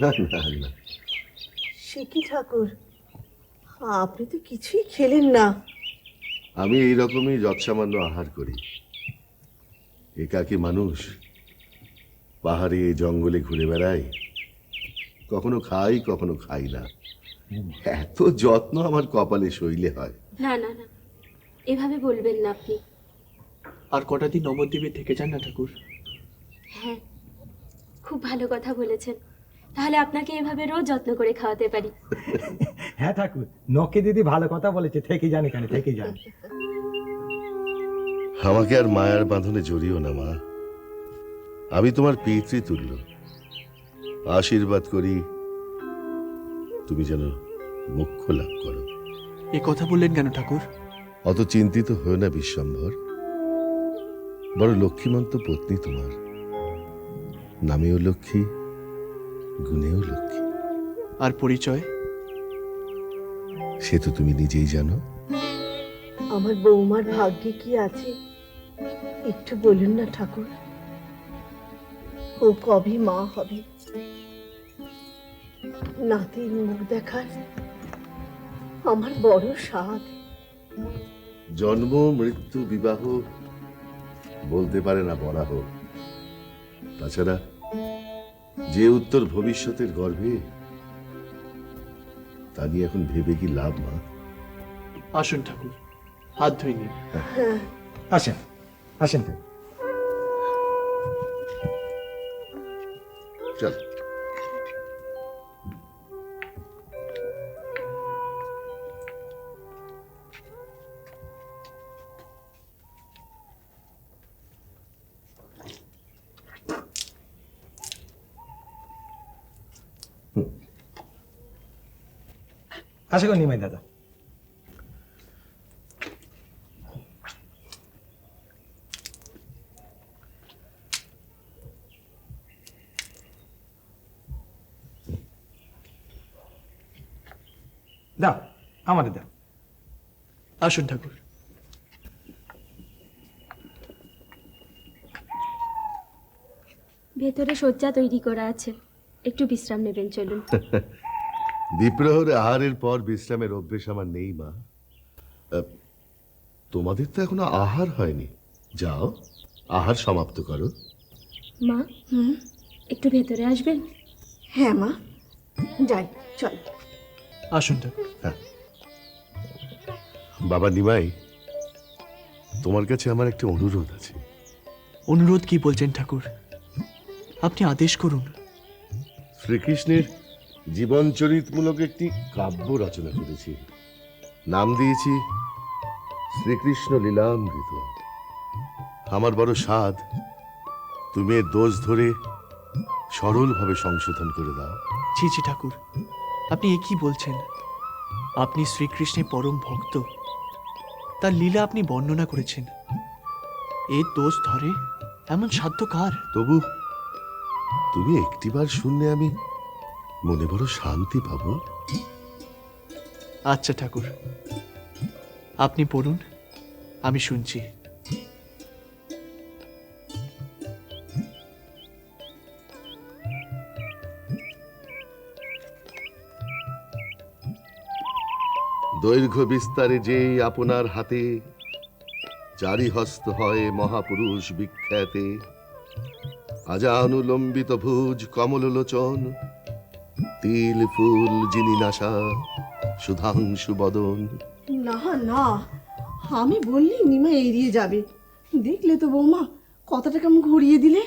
না না না, সে কি ঠাকুর, আপনি তো কিছুই খেলেন না। আমি এইরকমই যৎসামান্য আহার করি। একাকী মানুষ, পাহাড়ে জঙ্গলে ঘুরে বেড়াই, কখনো খাই কখনো খাই না। এত যত্ন আমার কপালে শৈলে হয়। না না না, এভাবে বলবেন না আপনি। আর কটা দিন নবদ্বীপে থেকে যান না ঠাকুর। হ্যাঁ, খুব ভালো কথা বলেছেন। তাহলে আপনাকে এভাবে রোজ যত্ন করে খাওয়াতে পারি। হ্যাঁ ঠাকুর, নকে দিদি ভালো কথা বলেছে, থেকে যান এখানে, থেকে যান। আমাকে আর মায়ার বাঁধনে জড়িও না মা, আমি তোমার পিতৃতুল্য। আশীর্বাদ করি তুমি যেন মোক্ষ লাভ করো। এ কথা বললেন কেন ঠাকুর? অত চিন্তিত হয়েও না বিশ্বম্ভর, বড় লক্ষ্মীমন্ত পত্নী তোমার, নামেও লক্ষ্মী, গুণেও লক্ষ্মী। আর পরিচয়? সে তো তুমি নিজেই জানো। আমার বৌমার ভাগ্যে কি আছে একটু বলুন না ঠাকুর। ও কবে মা হবে, নাতির মুখ দেখার আমার বড় স্বাদ। জন্ম মৃত্যু বিবাহ বলতে পারে না বরাহ। তাছাড়া যে উত্তর ভবিষ্যতের গর্ভে, তা নিয়ে এখন ভেবে কি লাভ মা? আসুন ঠাকুর, হাত ধুয়ে নিন। আসেন, আসেন তো। চল। আসে গো নিমাই দাদা। দাও, আমাদের দাও। আসুন ঠাকুর। ভেতরে শয্যা তৈরি করা আছে, একটু বিশ্রাম নেবেন, চলুন। দ্বিপ্রহরে আহারের পর বিশ্রামের অভ্যেস আমার নেই মা। তোমাদের তো এখনো আহার হয়নি, যাও আহার সমাপ্ত করো। মা, একটু ভেতরে আসবেন? হ্যাঁ মা, যাই, চল। আসুন ঠাকুর। বাবা নিমাই, তোমার কাছে আমার একটা অনুরোধ আছে। অনুরোধ কি বলছেন ঠাকুর? আপনি আদেশ করুন। শ্রীকৃষ্ণের জীবন চরিতমূলক একটি কাব্য রচনা করেছি, নাম দিয়েছি শ্রীকৃষ্ণ লীলামৃত। আমার বড় সাধ তুমি এর দোষ ধরে সরলভাবে সংশোধন করে দাও। ছি ছি ঠাকুর, আপনি এ কি বলছেন? আপনি শ্রীকৃষ্ণের পরম ভক্ত, তার লীলা আপনি বর্ণনা করেছেন। এর দোষ ধরে এমন সাধ্য কার? তবু তুমি একটিবার শুনলে আমি মনে বড় শান্তি পাবো। আচ্ছা ঠাকুর, আপনি পড়ুন, আমি শুনছি। দৈর্ঘ্য বিস্তারে যে আপনার হাতে, চারি হস্ত হয় মহাপুরুষ বিখ্যাতে। আজানুলম্বিত ভুজ কমল লোচন, তিল ফুল যিনি নাসা সুধাংশু বদন। না না, আমি বললি নিমা এড়িয়ে যাবে। দেখলে তো বৌমা, কথাটা কেমন ঘুরিয়ে দিলে।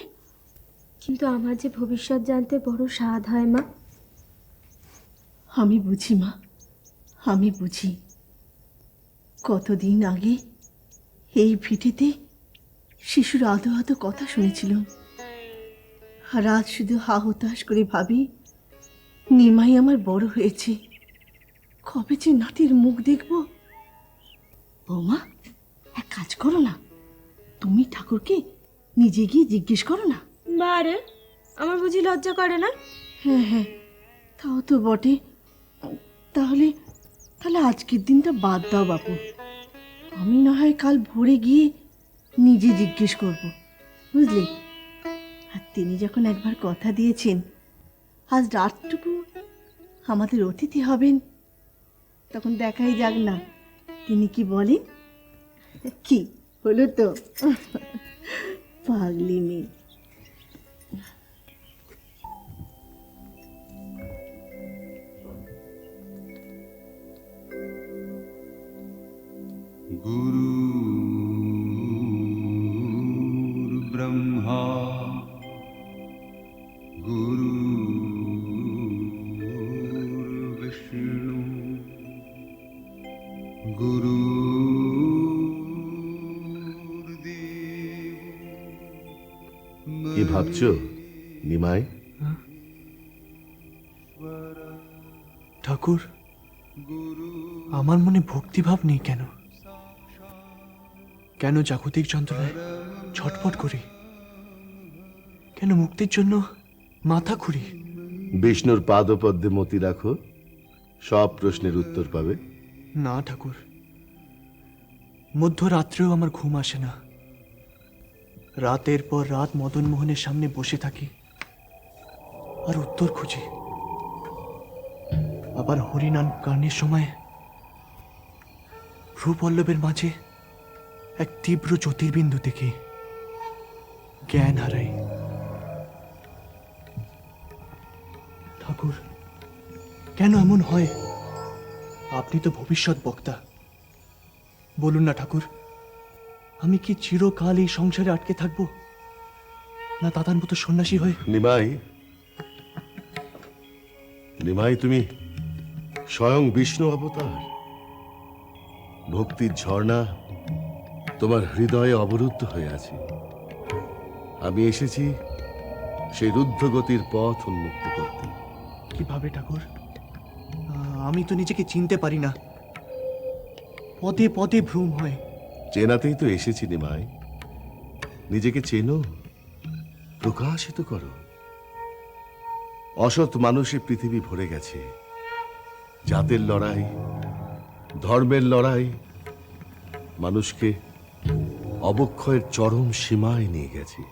কিন্তু আমার যে ভবিষ্যৎ জানতে বড় স্বাদ হয় মা। আমি বুঝি মা, আমি বুঝি। কতদিন আগে এই ভিটেতে শিশুর আদো আদো কথা শুনেছিলাম, আর আজ শুধু হা হতাশ করে ভাবি নিমাই আমার বড় হয়েছে, কবে যে নাতির মুখ দেখব। বৌমা, এক কাজ করো না, তুমি ঠাকুরকে নিজে গিয়ে জিজ্ঞেস করো না। বারে, আমার বুঝি লজ্জা করে না? হ্যাঁ হ্যাঁ, তাও তো বটে। তাহলে তাহলে আজকের দিনটা বাদ দাও বাপু, আমি না হয় কাল ভোরে গিয়ে নিজে জিজ্ঞেস করব, বুঝলি। আর তিনি যখন একবার কথা দিয়েছেন, আজ রাতটুকু আমাদের অতিথি হবেন, তখন দেখাই যাক না তিনি কি বলেন। কি হলো তো? পাগলি মেয়ে। गुरुर्ब्रह्मा गुरुर्विष्णु কি ভাবছো নিমাই? ঠাকুর, আমার মনে ভক্তিভাব নেই কেন? কেন জাগতিক যন্ত্রণায় ছটফট করি? কেন মুক্তির জন্য মাথা খুঁড়ি? বিষ্ণুর পাদপদ্মে মতি রাখো, সব প্রশ্নের উত্তর পাবে। না ঠাকুর, মধ্যরাত্রেও আমার ঘুম আসে না। রাতের পর রাত মদন মোহনের সামনে বসে থাকি আর উত্তর খুঁজি। আবার হরিনাম গানের সময় ভ্রুপল্লবের মাঝে এক তীব্র জ্যোতির্বিন্দু দেখি, জ্ঞান হারাই। ঠাকুর, কেন এমন হয়? আপনি তো ভবিষ্যৎ বক্তা, বলুন না ঠাকুর, আমি কি চিরকাল এই সংসারে আটকে থাকবো, না দাদার মতো সন্ন্যাসী হয়ে? নিমাই, নিমাই, তুমি স্বয়ং বিষ্ণু অবতার। ভক্তির ঝর্ণা তোমার হৃদয়ে অবরুদ্ধ হয়ে আছে। আমি এসেছি সেই রুদ্ধগতির পথ উন্মুক্ত করতে। কিভাবে ঠাকুর? আমি তো নিজেকে চিনতে পারি না, পদে পদে ভ্রম হয়। চেনাতেই তো এসেছি নিমাই। নিজেকে চেনো, প্রকাশিত করো। অসৎ মানুষে পৃথিবী ভরে গেছে। জাতের লড়াই, ধর্মের লড়াই মানুষকে অবক্ষয়ের চরম সীমায় নিয়ে গেছে।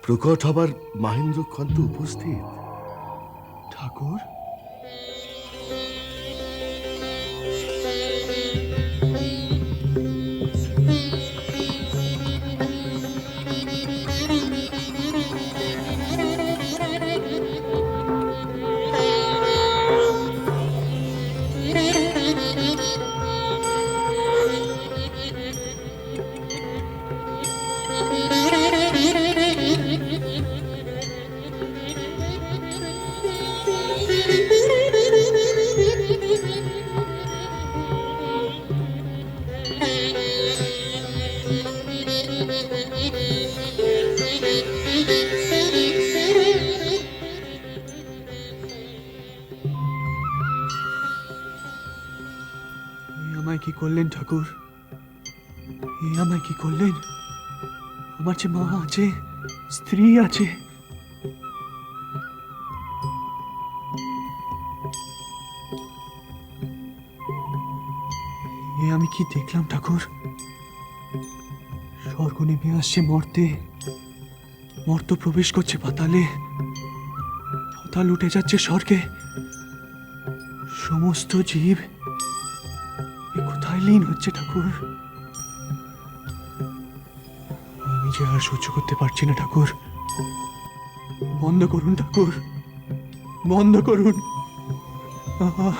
প্রকট হবার মাহেন্দ্রক্ষণ তো উপস্থিত। ঠাকুর, আমায় কি করলেন ঠাকুর? আমায় কি করলেন? আমার যে মা আছে, স্ত্রী আছে, আমি কি দেখলাম ঠাকুর? স্বর্গ নেমে আসছে মর্তে, মর্ত প্রবেশ করছে পাতালে, পাতাল উঠে যাচ্ছে স্বর্গে। সমস্ত জীব কোথায় লীন হচ্ছে ঠাকুর? আমি যে আর সহ্য করতে পারছি না ঠাকুর। বন্ধ করুন ঠাকুর, বন্ধ করুন। আহা,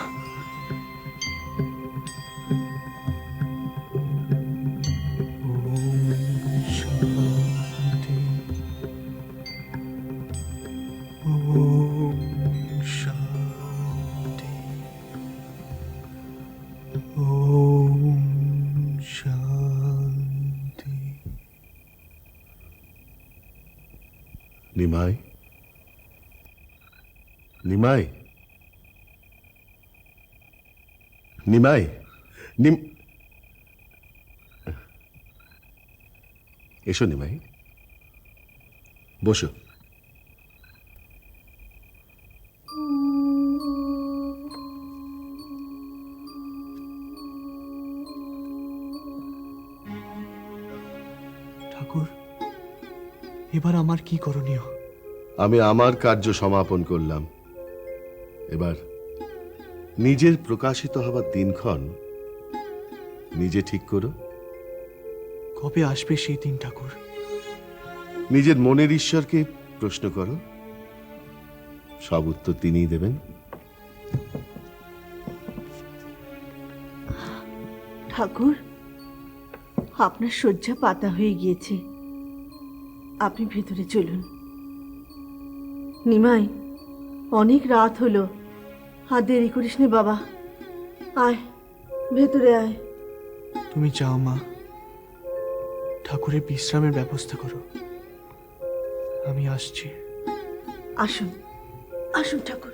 নিমাই, নিমাই, নিমাই, এসো নিমাই, বসো। ঠাকুর, এ এবার আমার কি করণীয়? আমি আমার কার্য সমাপন করলাম। এবার নিজের প্রকাশিত হবার দিনক্ষণ নিজে ঠিক করো। কবে আসবে সেই দিন ঠাকুর? নিজের মনের ঈশ্বরকে প্রশ্ন করো, সব উত্তর তিনিই দেবেন। ঠাকুর, আপনার শয্যা পাতা হয়ে গিয়েছে, আপনি ভেতরে চলুন। নিমাই, অনেক রাত হলো, আর দেরি করিস নে বাবা। আয়, ভেতরে আয়। তুমি যাও মা, ঠাকুরের বিশ্রামের ব্যবস্থা করো, আমি আসছি। আসুন, আসুন ঠাকুর।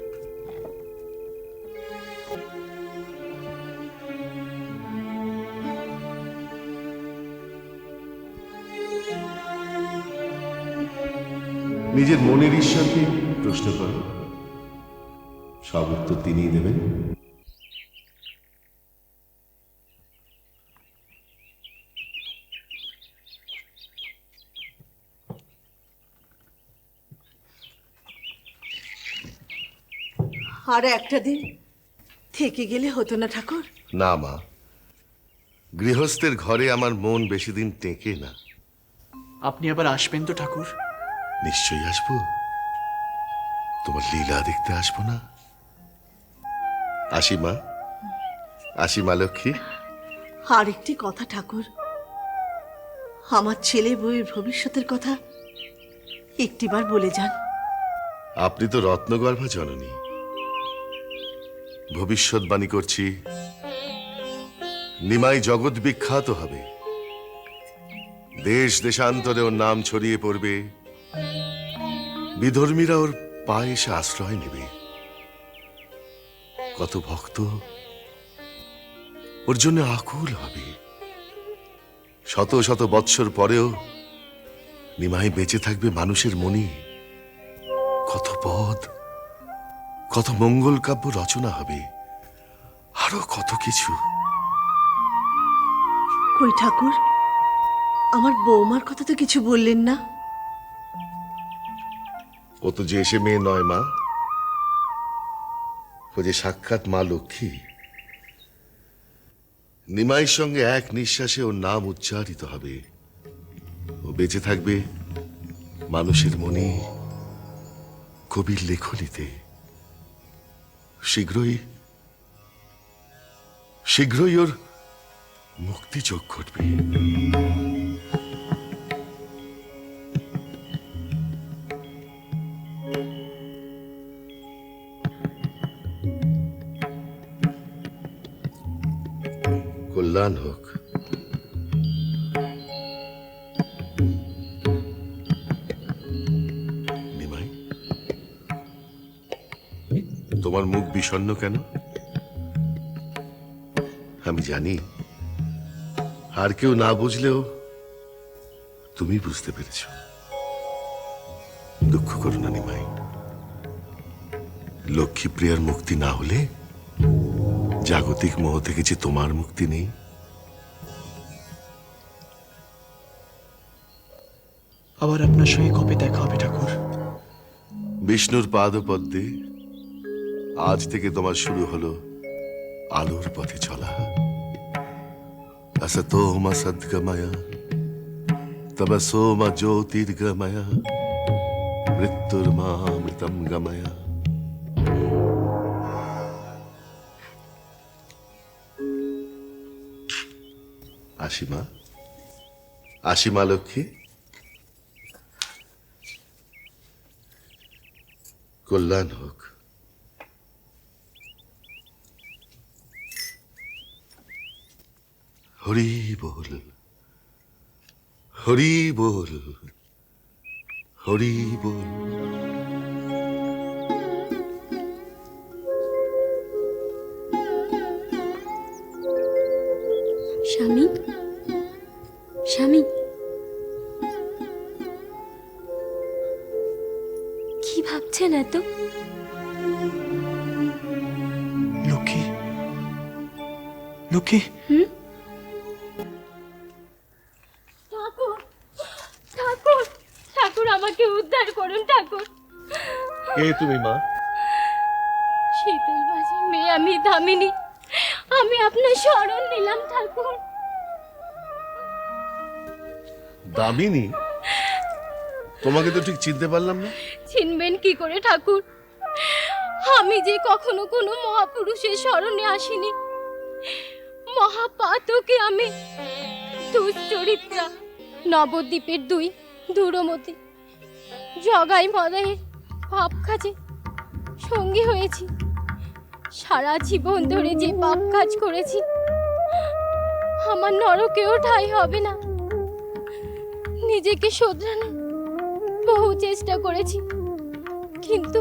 নিজের মনের ঈশ্বরকে প্রশ্ন করো, সব উত্তর তিনিই দেবেন। আর একটা দিন থেকে গেলে হতো না ঠাকুর? না মা, গৃহস্থের ঘরে আমার মন বেশি দিন টেকে না। আপনি আবার আসবেন তো ঠাকুর? নিশ্চয়ই আসবো, তোমার লীলা দেখতে আসবো না? আসি মা, আসি মা লক্ষ্মী। আর একটি কথা ঠাকুর, আমার ছেলে বউয়ের ভবিষ্যতের কথা একটিবার বলে যান। আপনি তো রত্নগর্ভা জননী, ভবিষ্যৎবাণী করছি, নিমাই জগৎ বিখ্যাত হবে, দেশ দেশান্তরে ওর নাম ছড়িয়ে পড়বে, বিধর্মীরা ওর পায়ে এসে আশ্রয় নেবে, কত ভক্ত ওর জন্য আকুল হবে। শত শত বৎসর পরেও নিমাই বেঁচে থাকবে মানুষের মনে। কত পদ, কত মঙ্গল কাব্য রচনা হবে, আরো কত কিছু। কই ঠাকুর, আমার বৌমার কথা তো কিছু বললেন না? ও তো যে এসে মেয়ে নয় মা, ও যে সাক্ষাৎ মা লক্ষ্মী। নিমাইয়ের সঙ্গে এক নিঃশ্বাসে ওর নাম উচ্চারিত হবে, ও বেঁচে থাকবে মানুষের মনে, কবির লেখনীতে। শীঘ্রই শীঘ্রই ওর মুক্তিযোগ ঘটবে। কল্যাণ হোক। নিমাই, তোমার মুখ বিষণ্ণ কেন? আমি জানি, আর কেউ না বুঝলেও তুমি বুঝতে পেরেছ। দুঃখ করো না নিমাই, লক্ষ্মীপ্রিয়ার মুক্তি না হলে জাগতিক মোহ থেকে যে তোমার মুক্তি নেই। আবার আপনার সঙ্গে কবে দেখা হবে ঠাকুর? বিষ্ণুর পাদপদ্মে আজ থেকে তোমার শুরু হলো আলোর পথে চলা। असतो मा सद्गमय तमसो मा ज्योतिर्गमय मृत्युर्मामृतं गमय। आशिमा, आशिमा लक्ष्मी, कल्याण হোক। হরি বল, হরি বল, হরি বল। স্বামী, স্বামী, কি ভাবছেন এত? লক্ষ্মী, লক্ষ্মী, ঠাকুর, ঠাকুর, ঠাকুর কে তুমি মা? শীতল মাঝির মেয়ে আমি দামিনী। আমি আপনার শরণ নিলাম ঠাকুর। দামিনী? তোমাকে তো ঠিক চিনতে পারলাম না। চিনবেন কি করে ঠাকুর? আমি যে কখনো কোনো মহাপুরুষের শরণে আসিনি। মহাপাতকে আমি, দুশ্চরিত্রা, নবদ্বীপের দুই দূরমতি, জগাই মদাইয়ের পাপ কাজে সঙ্গী হয়েছি। সারা জীবন ধরে যে পাপ কাজ করেছি, আমার নরকেও ঠাঁই হবে না। নিজেকে শোধরানোর বহু চেষ্টা করেছি, কিন্তু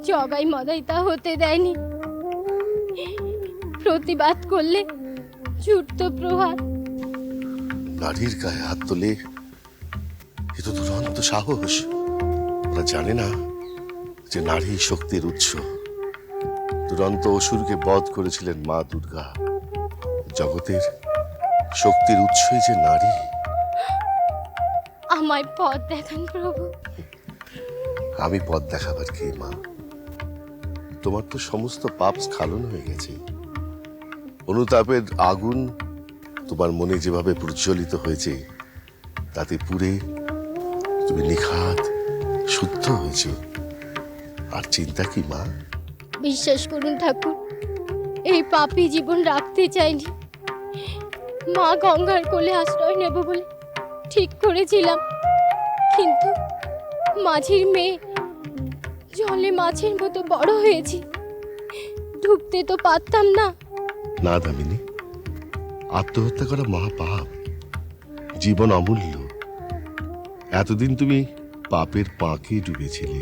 জগাই মদাই তা হতে দেয়নি। প্রতিবাদ করলে ছুটতো প্রহার। নারীর গায়ে হাত তোলে, এ তো দুরন্ত সাহস। ওরা জানে না যে নারী শক্তির উৎস। দুরন্ত অসুরকে বধ করেছিলেন মা দুর্গা। জগতের শক্তির উৎসই যে নারী। আমায় পথ দেখান প্রভু। আমি পথ দেখাবার কে মা? তোমার তো সমস্ত পাপ স্খালন হয়ে গেছে। অনুতাপের আগুন তোমার মনে যেভাবে প্রজ্বলিত হয়েছে, তাতে পুরে তুমি নিখাত শুদ্ধ হয়েছে। আর চিন্তা কি মা? বিশ্বাস করুন ঠাকুর, এই পাপী জীবন রাখতে চাইনি। মা গঙ্গার কোলে আশ্রয় নেব বলে ঠিক করেছিলাম, কিন্তু মাঝির মেয়ে জলে মাছের মতো বড় হয়েছি, ডুবতে তো পারতাম না। না দামিনী, আত্মহত্যা করা মহাপাপ, জীবন অমূল্য। এতদিন তুমি পাপের পাঁকে ডুবেছিলে,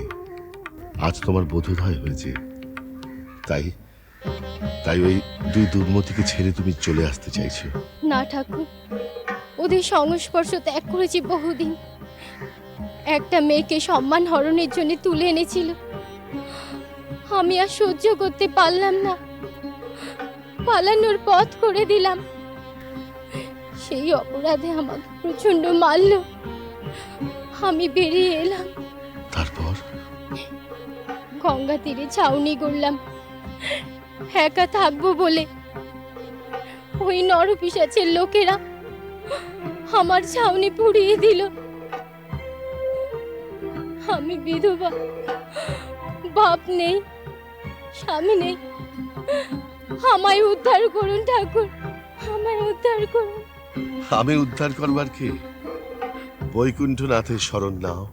আজ তোমার বোধোদয় হয়েছে। তাই তাই ওই দুই দুর্মতিকে ছেড়ে তুমি চলে আসতে চাইছো? না ঠাকুর, ওদের সংস্পর্শ ত্যাগ করেছি বহুদিন। একটা মেয়েকে সম্মান হরণের জন্য তুলে এনেছিল, আমি আর সহ্য করতে পারলাম না, পালানোর পথ করে দিলাম। সেই অপরাধে আমাকে প্রচন্ড মারল। আমি বেরিয়ে এলাম, তারপর? গঙ্গা তীরে ছাউনি করলাম একা থাকবো বলে। ওই নরপিশাচের লোকেরা আমার ছাউনি পুড়িয়ে দিল। আমি বিধবা, বাপ নেই, স্বামী নেই। আমায় উদ্ধার করুন ঠাকুর, আমায় উদ্ধার করুন। আমি উদ্ধার করবার কে? বৈকুণ্ঠনাথের শরণ নাও।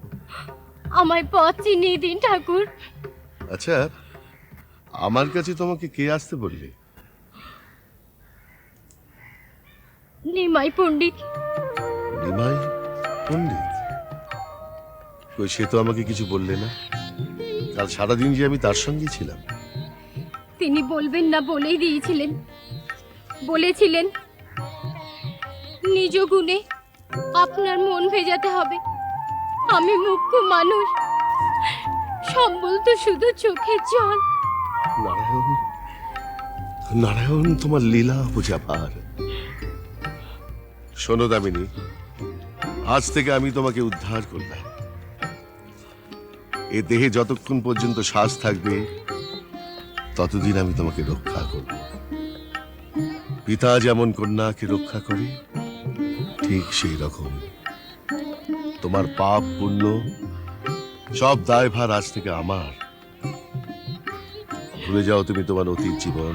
আমায় পথ চিনিয়ে দিন ঠাকুর। আচ্ছা, আমার কাছে তোমাকে কে আসতে বললে? নিমাই পণ্ডিত। নিমাই পণ্ডিত? কই, সে তো আমাকে কিছু বললে না। কাল সারাদিন যে আমি তার সঙ্গে ছিলাম। তিনি বলবেন না বলেই দিয়েছিলেন। বলেছিলেন, নিজ গুণে আপনার মন ভেজাতে হবে। আমি মুখ্য মানুষ, সম্বল তো শুধু চোখের জল। নারায়ণ, নারায়ণ তোমার লীলা বোঝাবার। শোনো দামিনী, আজ থেকে আমি তোমাকে উদ্ধার করলাম। এ দেহে যতক্ষণ পর্যন্ত শ্বাস থাকবে, ততদিন আমি তোমাকে রক্ষা করব। পিতা যেমন কন্যাকে রক্ষা করে, ঠিক সেই রকম তোমার পাপ পুণ্য সব দায়ভার আজ থেকে আমার। ভুলে যাও তুমি তোমার অতীত জীবন।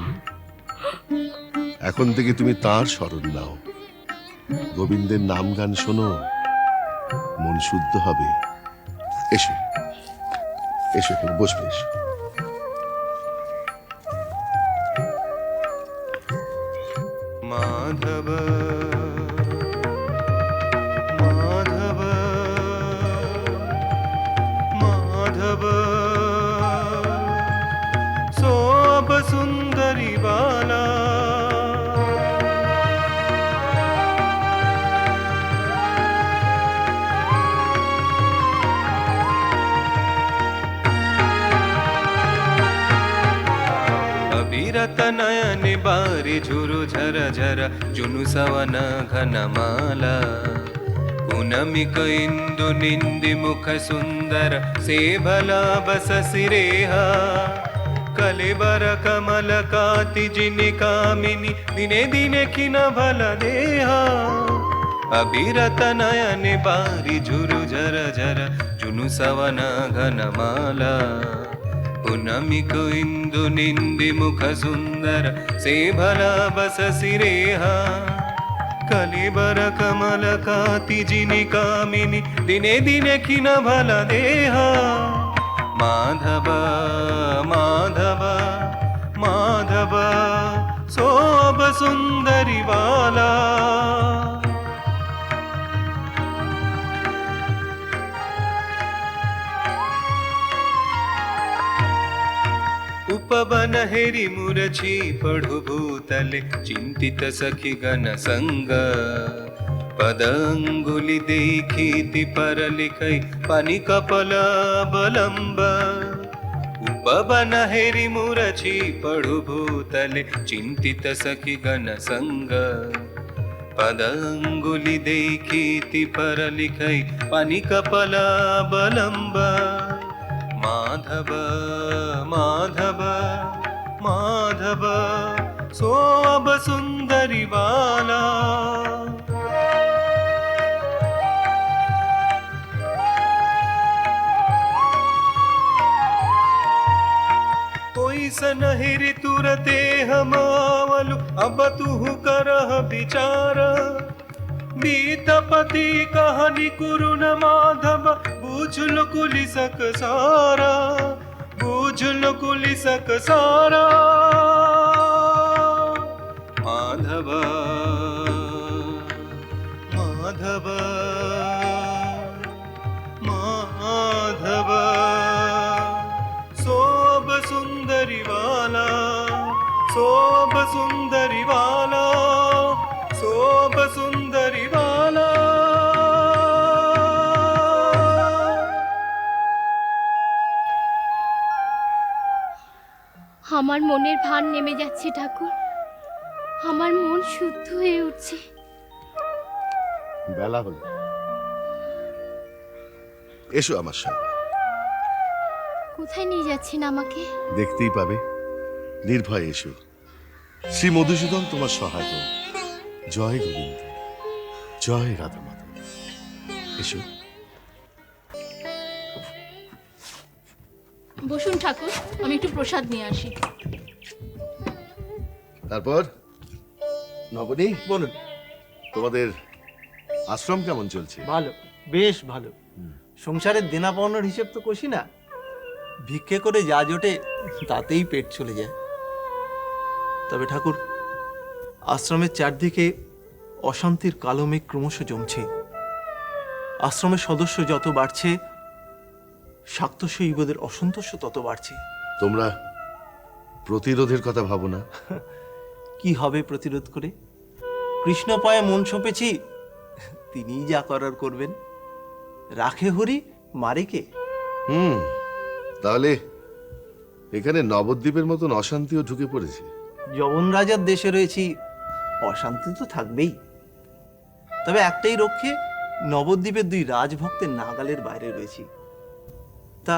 এখন থেকে তুমি তার শরণ নাও। গোবিন্দের নাম গান শোনো, মন শুদ্ধ হবে। এসো এসো, তুমি বসবে, এসো। माधव माधव माधव सोब सुंदरी बाला अविरत नयन बारी झुरु झर झर जुनु सवन घन माला पुनमिक इंदु निंदि मुख सुंदर से भला बस सिरेहा कलेबर कमल काति जिनि कामिनी दिने दिने खिन भल देहा अभिरत नयन बारी झुरु झर झर जुनु सवन घनमाला पुनमिक इंदु निंदि मुख सुंदर से भला बस सिरेहा कलिबर कमल काति जिनि कामिनी दिने दिने खिन भल देहा माधव माधव माधव शोभ सुंदरी बाला उपवन हेरि मुरछी पढ़ु भूतले चिंतित सखी गण संग पद अंगुली देखीति पर लिखै पानी कपल बलंब उपवन हेरि मुरछी पढ़ु भूतले चिंतित सखी गण संग पद अंगुली देखीति पर लिखै पानी कपल बलंब माधव माधव माधव शोभ सुंदरी बाला कोई सनहिरि तुरते हम आवलु अब तुहु करह विचार बीतपति कहानी कुरुन माधव बूझल कुलिसक सारा बूझल कुलिसक सारा माधव माधव माधव शोभ सुंदरी वाला शोभ सुंदरी वाला शोभ सुंदरी वाला আমার মনের ভার নেমে যাচ্ছে ঠাকুর, আমার মন শুদ্ধ হয়ে উঠছে। বেলা হলো, এসো আমার সঙ্গে। কোথায় নিয়ে যাচ্ছেন আমাকে? দেখতেই পাবে, নির্ভয়ে এসো। শ্রী মধুসূদন তোমার সহায় হোক। জয় গোবিন্দ, জয় রাধা মাধব। এসো। বসুন ঠাকুর, আমি একটু প্রসাদ নিয়ে আসি। তারপর নবনী, বলুন। তোমাদের আশ্রম কেমন চলছে? ভালো, বেশ ভালো। সংসারের দেনা পাওনার হিসেব তো কষি না, ভিক্ষে করে যা জোটে তাতেই পেট চলে যায়। তবে ঠাকুর, আশ্রমের চারদিকে অশান্তির কালো মেঘ ক্রমশ জমছে। আশ্রমের সদস্য যত বাড়ছে, শাক্ত শৈবদের অসন্তোষ তত বাড়ছে। তোমরা প্রতিরোধের কথা ভাবো না? কি হবে প্রতিরোধ করে? কৃষ্ণ পায়ে মন সঁপেছি, তিনিই যা করার করবেন। রাখে হরি, মারে কে? তাহলে এখানে নবদ্বীপের মতন অশান্তিও ঢুকে পড়েছে। যবন রাজার দেশে রয়েছি, অশান্তি তো থাকবেই। তবে একটাই রক্ষে, নবদ্বীপের দুই রাজভক্তের নাগালের বাইরে রয়েছি। তা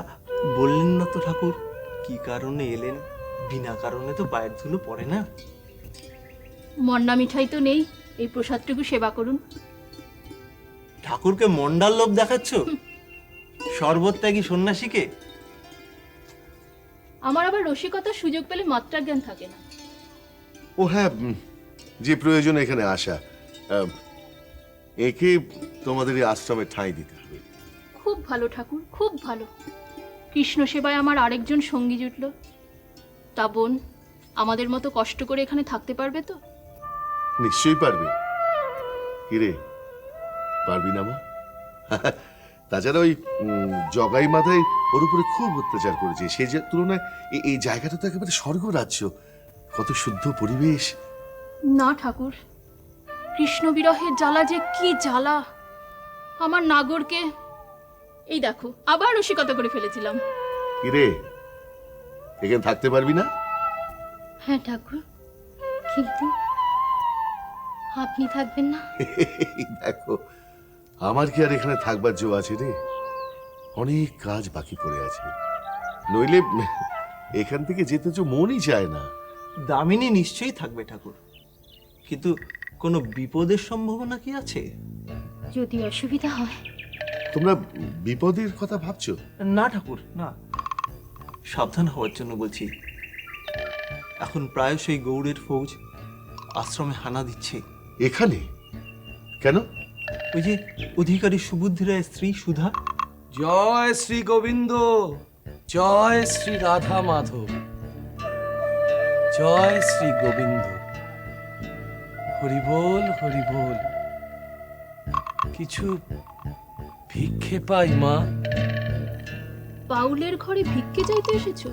বললেন না তো ঠাকুর, কি কারণে এলেন? বিনা কারণে তো পায়ের ধুলো পড়ে না। মন্না মিঠাই তো নেই, এই প্রসাদটুকু সেবা করুন। ঠাকুরকে মন্ডাল লোভ দেখাচ্ছ? সর্বত্যাগী সন্ন্যাসীকে? আমার আবার রসিকতার সুযোগ পেলে মাত্রা জ্ঞান থাকে না। ও হ্যাঁ, যে প্রয়োজন এখানে আসা, একে তোমাদের এই আশ্রমে ঠাঁই দিতে হবে। খুব ভালো ঠাকুর, খুব ভালো। কৃষ্ণ সেবায় আমার আরেকজন সঙ্গী জুটল। তা বোন আমাদের মতো কষ্ট করে এখানে থাকতে পারবে তো? নিশ্চয়ই পারবে। কিরে, পারবি না মা? তাছাড়া ওই জগাই মাথায় ওর উপরে খুব অত্যাচার করেছে। সেই তুলনায় এই জায়গাটা তো একেবারে স্বর্গ রাজ্য, কত শুদ্ধ পরিবেশ। না ঠাকুর, কৃষ্ণ বিরহের জ্বালা যে কি জ্বালা! আমার নাগরকে, এই দেখো আবার রসিকতা করে ফেলেছিলাম। কিরে, এখানে থাকতে পারবি না? হ্যাঁ ঠাকুর, কিন্তু আপনি থাকবেন না? দেখো, আমার কি আর এখানে থাকবার জো আছে রে? অনেক কাজ বাকি পড়ে আছে, নইলে এখান থেকে যেতে তো মনই চায় না। দামিনী নিশ্চয়ই থাকবে ঠাকুর, কিন্তু কোনো বিপদের সম্ভাবনা কি আছে? যদি অসুবিধা হয়। তোমরা বিপদের কথা ভাবছো? না ঠাকুর, না, সাবধান হওয়ার জন্য বলছি। এখন প্রায়শই গৌড়ের ফৌজ আশ্রমে হানা দিচ্ছে। এখানে কেন? ওই যে অধিকারী সুবুদ্ধি রায়ের স্ত্রী সুধা। জয় শ্রী গোবিন্দ, জয় শ্রী রাধা মাধব, জয় শ্রী গোবিন্দ। হরিবোল হরিবোল। কিছু ভিক্ষে পাই মা? বাউলের ঘরে ভিক্ষে চাইতে এসেছো?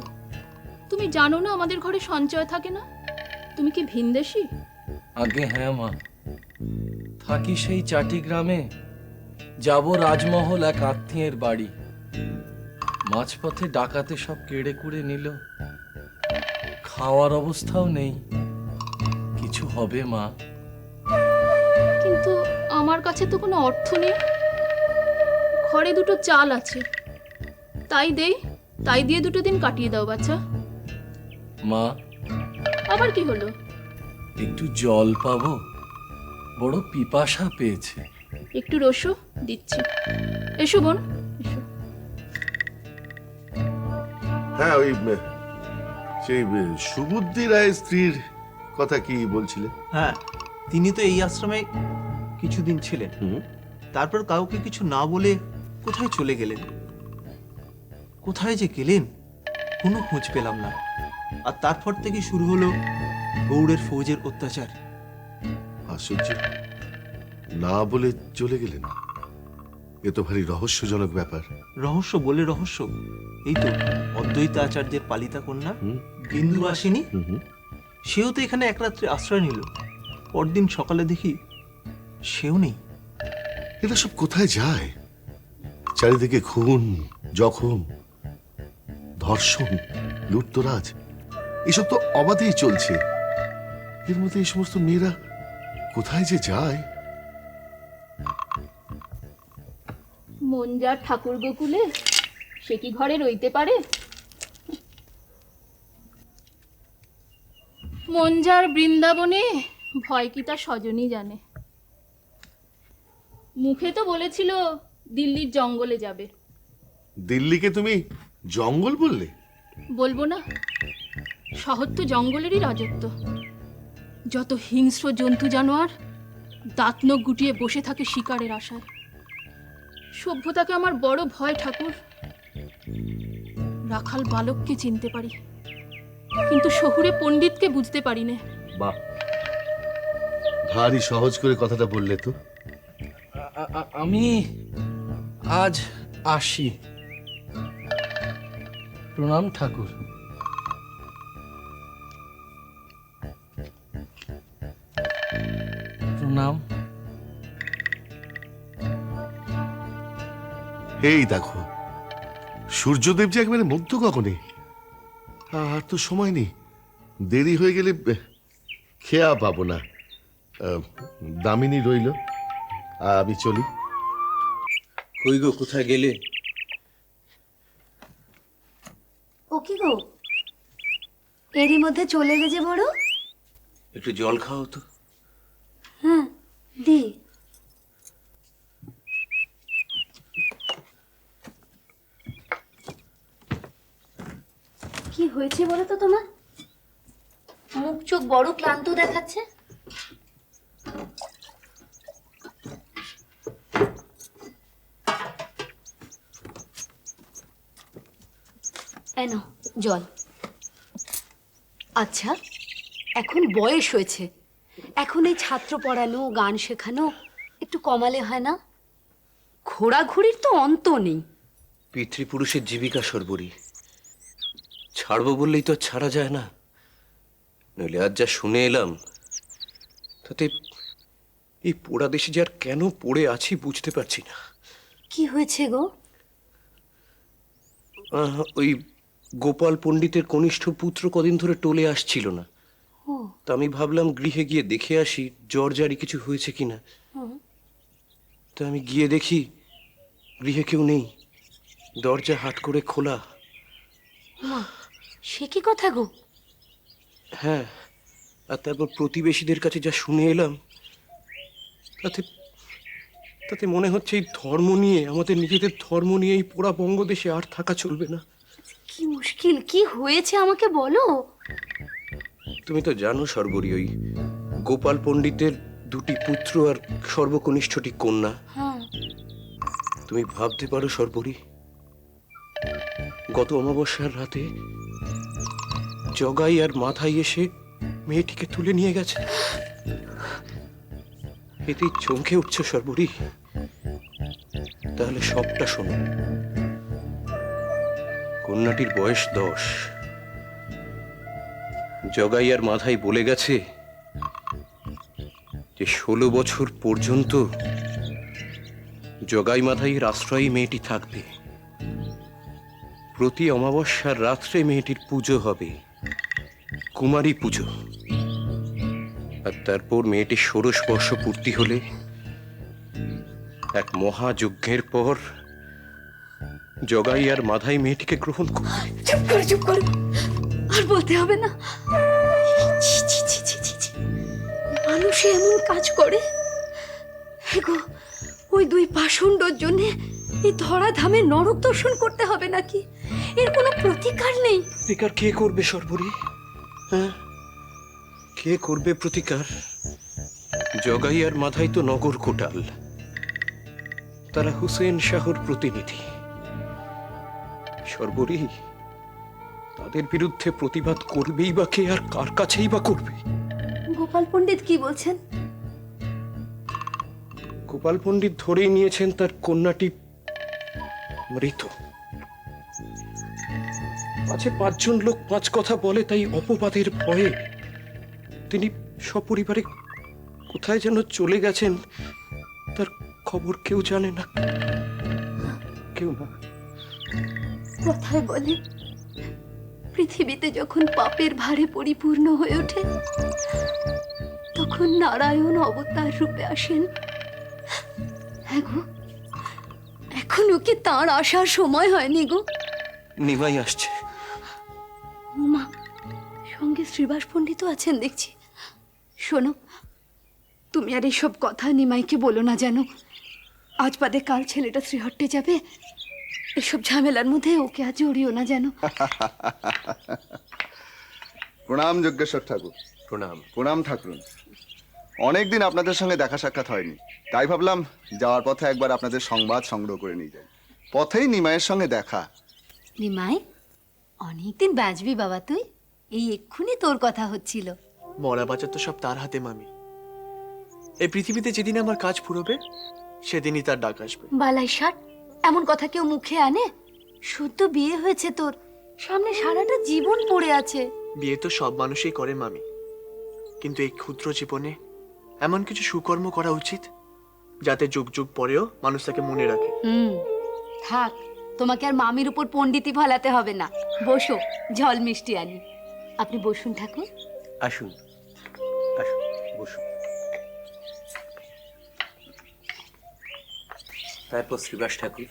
তুমি জানো না আমাদের ঘরে সঞ্চয় থাকে না? তুমি কি ভিনদেশী? আগে হ্যাঁ মা, থাকি সেই চাটি গ্রামে। যাব রাজমহল এক আত্মীয়ের বাড়ি। মাঝপথে ডাকাতে সব কেড়ে কুড়ে নিল, খাওয়ার অবস্থাও নেই। কিছু হবে মা? কিন্তু আমার কাছে তো কোনো অর্থ নেই। ঘরে দুটো চাল আছে, তাই দেই, তাই দিয়ে দুটো দিন কাটিয়ে দাও বাচ্চা। মা, আবার কি হলো? একটু জল পাবো? বড় পিপাসা পেয়েছে। একটু রসো, দিচ্ছি। এসো বোন, এসো। হ্যাঁ, ওই সেই সুবুদ্ধি রায়ের স্ত্রীর কথা কি বলছিলে? হ্যাঁ, তিনি তো এই আশ্রমে কিছুদিন ছিলেন, হুম। তারপর কাউকে কিছু না বলে কোথায় চলে গেলেন। কোথায় যে গেলেন কোনো খোঁজ পেলাম না। আর তারপর থেকে শুরু হলো গৌড়ের ফৌজের অত্যাচার। আশ্চর্য, না বলে চলে গেলেন। এ তো ভারী রহস্যজনক ব্যাপার। রহস্য বলে রহস্য, এই তো অদ্বৈত আচার্যের পালিতা কন্যা হুম। বিন্দু আসেনি, হুম হুম। সেও তো এখানে এক রাত্রে আশ্রয় নিল। পরদিন সকালে দেখি সেও নেই। এরা সব কোথায় যায়? চারিদিকে খুন, জখম, ধর্ষণ, লুটতরাজ, এসব তো অবাধেই চলছে। এর মধ্যে এই সমস্ত মেয়েরা কোথায় যে যায়? মন যার ঠাকুর গোকুলে, সে কি ঘরে রইতে পারে? মন যার বৃন্দাবনে, ভয় কি তার স্বজনই জানে। মুখে তো বলেছিল দিল্লির জঙ্গলে যাবে। দিল্লিকে তুমি জঙ্গল বললে? বলবো না? শহর তো জঙ্গলেরই রাজত্ব। যত হিংস্র জন্তু জানোয়ার দাঁত নখ গুটিয়ে বসে থাকে শিকারের আশায়। সভ্যতাকে আমার বড় ভয় ঠাকুর। রাখাল বালককে চিনতে পারি, কিন্তু শহুরে পণ্ডিতকে বুঝতে পারি না। বাহ, ভারী সহজ করে কথাটা বললে তো। আমি আজ আসি। প্রণাম ঠাকুর। প্রণাম। এই দেখো, সূর্যদেব যে একেবারে মধ্য গগনে। আর তো সময় নেই, দেরি হয়ে গেলে খেয়া পাবো না। দামিনী রইল, আমি চলি। কই গো, কোথায় গেলে? ও কি গো, এরই মধ্যে চলে গেছে বড়? একটু জল খাও তো। হ্যাঁ, দি। কি হয়েছে বলো তো তোমার? মুখ চোখ বড় ক্লান্ত দেখাচ্ছে। এনো জল। আচ্ছা, এখন বয়স হয়েছে, এখন এই ছাত্র পড়ানো, গান শেখানো একটু কমালে হয় না? ঘোরাঘুরির তো অন্ত নেই। পিতৃপুরুষের জীবিকা সর্বরী, ছাড়বো বললেই তো আর ছাড়া যায় না। নইলে আজ যা শুনে এলাম, তাতে এই পোড়া দেশে যে আর কেন পড়ে আছি বুঝতে পারছি না। কি হয়েছে গো? ওই গোপাল পণ্ডিতের কনিষ্ঠ পুত্র কদিন ধরে টোলে আসছিল না। ও, তা আমি ভাবলাম গৃহে গিয়ে দেখে আসি জ্বর জারি কিছু হয়েছে কিনা। তা আমি গিয়ে দেখি গৃহে কেউ নেই, দরজা হাট করে খোলা। মা, সে কি কথা গো? হ্যাঁ, আর তারপর প্রতিবেশীদের কাছে যা শুনে এলাম, তাতে তাতে মনে হচ্ছে এই ধর্ম নিয়ে, আমাদের নিজেদের ধর্ম নিয়ে এই পোড়া বঙ্গদেশে আর থাকা চলবে না। কি মুশকিল, কি হয়েছে আমাকে বলো। তুমি তো জানো সর্বরী, ওই গোপাল পণ্ডিতের দুটি পুত্র আর সর্বকনিষ্ঠটি কন্যা। হ্যাঁ, তুমি ভাবতে পারো সর্বরী, গত অমাবস্যার রাতে জগাই আর মাথায় এসে মেয়েটিকে তুলে নিয়ে গেছে। এতেই চমকে উঠছে সর্বরী। তাহলে সবটা শোনো। কন্যাটির বয়স 10। জগাই আর মাথায় বলে গেছে যে 16 বছর পর্যন্ত জগাই মাথাইয়ের আশ্রয়ী মেয়েটি থাকবে। প্রতি অমাবস্যার রাত্রে মেয়েটির পুজো হবে, কুমারী পুজো। আর তারপর মেয়েটির 16 বর্ষ পূর্তি হলে এক মহাযজ্ঞের পর জগাই আর মাধাই মেয়েটিকে গ্রহণ করবে। চুপ করো, চুপ করো, আর বলতে হবে না। ছি, ছি, ছি, ছি, ছি, ছি। মানুষ এমন কাজ করে? গো, ওই দুই পাষণ্ডর জন্য এই ধরা ধামে নরক দর্শন করতে হবে নাকি? এর কোনো প্রতিকার নেই। প্রতিকার কে করবে সর্বরী? হ্যাঁ, কে করবে প্রতিকার? জগাই আর মাধাই তো নগর কোটাল, তারা হুসেন শাহর প্রতিনিধি। সর্বরী, তাদের বিরুদ্ধে প্রতিবাদ করবেই বা কে, আর কার কাছেই বা করবে? গোপাল পণ্ডিত কি বলছেন? গোপাল পণ্ডিত ধরেই নিয়েছেন তার কন্যাটি মৃত। পাছে 5 জন লোক 5 কথা বলে, তাই অপবাদের ভয়ে তিনি সপরিবারে কোথায় যেন চলে গেছেন। তার খবর কেউ জানে না, কেউ না। কথায় বলে, পৃথিবীতে যখন পাপের ভারে পরিপূর্ণ হয়ে ওঠে, তখন নারায়ণ অবতার রূপে আসেন। হ্যাঁ গো, এখনো কি তাঁর আসার সময় হয়নি গো? নিমাই আসছে। মা, সঙ্গে শ্রীবাস পণ্ডিতও আছেন দেখছি। শোনো, তুমি আর এইসব কথা নিমাইকে বলো না, যেন আজ বাদে কাল ছেলেটা শ্রীহট্টে যাবে। এসব ঝামেলার মধ্যে ওকে আজ জড়িও না যেন। প্রণাম যজ্ঞেশ্বর ঠাকুর। প্রণাম। প্রণাম ঠাকুরুন। অনেকদিন আপনাদের সঙ্গে দেখা সাক্ষাৎ হয়নি, তাই ভাবলাম যাওয়ার পথে একবার আপনাদের সংবাদ সংগ্রহ করে নিয়ে যাই। পথেই নিমাইয়ের সঙ্গে দেখা। নিমাই, অনেকদিন বাঁচবি বাবা তুই। এই এক্ষুনি তোর কথা হচ্ছিল। মরা বাঁচা তো সব তার হাতে মামি। এই পৃথিবীতে যেদিন আমার কাজ ফুরবে, সেদিনই তার ডাক আসবে। বালাই ষাট, এমন কথা কেউ মুখে আনে? সদ্য বিয়ে হয়েছে তোর, সামনে সারাটা জীবন পড়ে আছে। বিয়ে তো সব মানুষই করে মামি, কিন্তু এই ক্ষুদ্র জীবনে এমন কিছু সুকর্ম করা উচিত যাতে যুগ যুগ পরেও মানুষ তাকে মনে রাখে। থাক, তোমাকে আর মামির উপর পণ্ডিতি ফলাতে হবে না। বসো, জল মিষ্টি আনি। আপনি বসুন ঠাকুর। আসুন, আসুন, বসুন। তারপর শ্রীবাস ঠাকুর,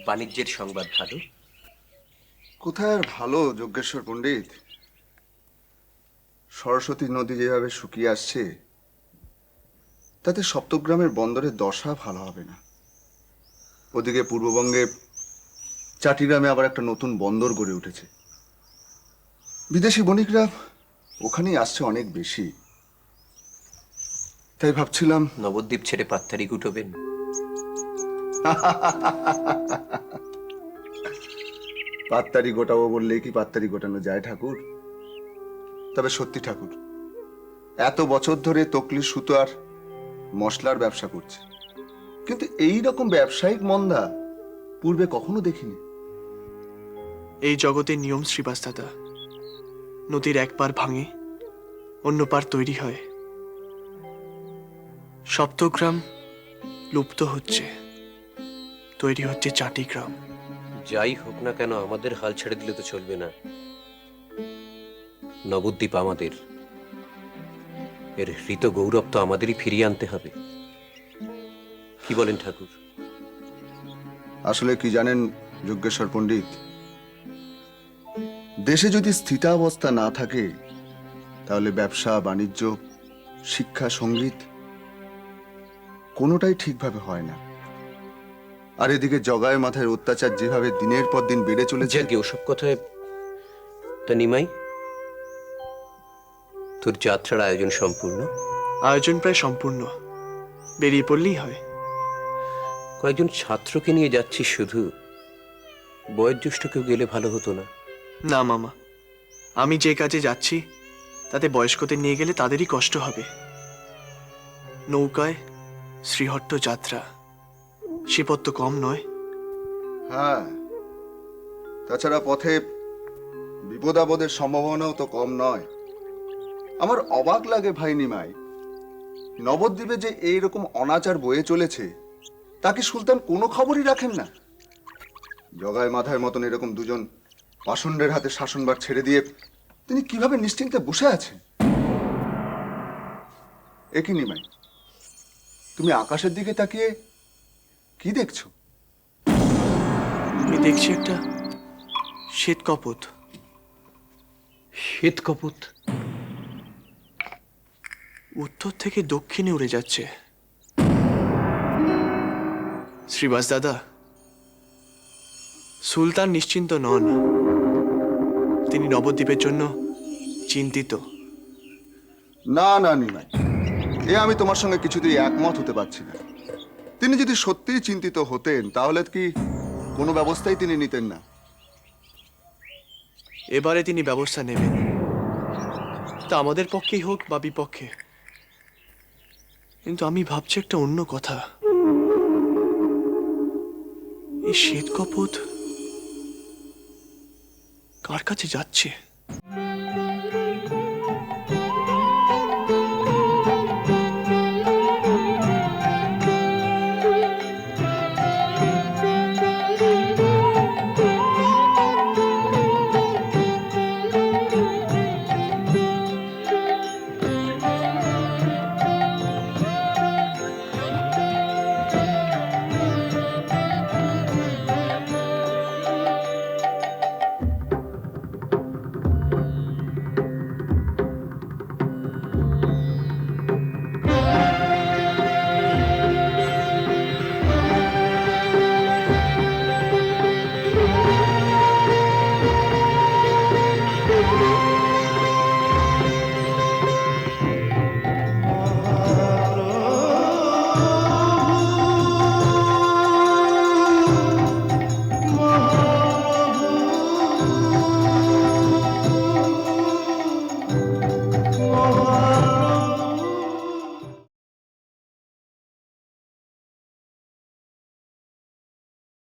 বাণিজ্যের সংবাদ ভালো? কোথায় আর ভালো যজ্ঞেশ্বর পণ্ডিত। সরস্বতী নদী যেভাবে শুকিয়ে আসছে, তাতে সপ্তগ্রামের বন্দরের দশা ভালো হবে না। ওদিকে পূর্ববঙ্গে চাটিগ্রামে আবার একটা নতুন বন্দর গড়ে উঠেছে। বিদেশি বণিকরা ওখানেই আসছে অনেক বেশি। তাই ভাবছিলাম নবদ্বীপ ছেড়ে পাত্তারি গুটবেন। পাত্তারি গোটাবো বললেই কি পাত্তারি গোটানো যায় ঠাকুর? তবে সত্যি ঠাকুর, এত বছর ধরে তকলি সুতো আর মশলার ব্যবসা করছে, কিন্তু এই রকম ব্যবসায়িক মন্দা পূর্বে কখনো দেখিনি। এই জগতের নিয়ম শ্রীবাস দাদা, নদীর এক পার ভাঙে অন্য পার তৈরি হয়। সপ্তগ্রাম লুপ্ত হচ্ছে, তৈরি হচ্ছে চাটিগ্রাম। যাই হোক না কেন, আমাদের হাল ছেড়ে দিলে তো চলবে না। নবদ্বীপ আমাদের, এর হৃত গৌরব তো আমাদেরই ফিরিয়ে আনতে হবে। কি বলেন ঠাকুর? আসলে কি জানেন যজ্ঞেশ্বর পণ্ডিত, দেশে যদি স্থিতাবস্থা না থাকে তাহলে ব্যবসা বাণিজ্য, শিক্ষা, সঙ্গীত কোনোটাই ঠিকভাবে হয় না। আর এদিকে জগায় মাথায় অত্যাচার যেভাবে দিনের পর দিন বেড়ে চলেছে। যাকে ওসব কথায় তা নিমাই, তোর যাত্রার আয়োজন সম্পূর্ণ? আয়োজন প্রায় সম্পূর্ণ, বেরিয়ে পড়লেই হয়। কয়েকজন ছাত্রকে নিয়ে যাচ্ছিস শুধু, বয়োজ্যেষ্ঠ কেউ গেলে ভালো হতো না? না মামা, আমি যে কাজে যাচ্ছি তাতে বয়স্কদের নিয়ে গেলে তাদেরই কষ্ট হবে। নৌকায় শ্রীহট্ট যাত্রা, সে পথ তো কম নয়। হ্যাঁ, তাছাড়া পথে বিপদ আপদের সম্ভাবনাও তো কম নয়। আমার অবাক লাগে ভাই নিমাই, নবদ্বীপে যে এইরকম অনাচার বয়ে চলেছে তাকে সুলতান কোনো খবরই রাখেন না। জগায় মাথায় মতন এরকম দুজন পাষণ্ডের হাতে শাসনভার ছেড়ে দিয়ে তিনি কিভাবে নিশ্চিন্তে বসে আছেন। একই নিমাই, তুমি আকাশের দিকে তাকিয়ে কি দেখছো? আমি দেখছি একটা শ্বেত কপোত। শ্বেত কপোত? উত্তর থেকে দক্ষিণে উড়ে যাচ্ছে। শ্রীবাস দাদা, সুলতান নিশ্চিন্ত নন, তিনি নবদ্বীপের জন্য চিন্তিত। না না নিমাই, এ আমি তোমার সঙ্গে কিছুতেই একমত হতে পারছি না। তিনি যদি সত্যিই চিন্তিত হতেন তাহলে কি কোনো ব্যবস্থাই তিনি নিতেন না। এবারে তিনি ব্যবস্থা নেবেন, তা আমাদের পক্ষেই হোক বা বিপক্ষে। কিন্তু আমি ভাবছি একটা অন্য কথা। এই শ্বেত কপোত কার কাছে যাচ্ছে?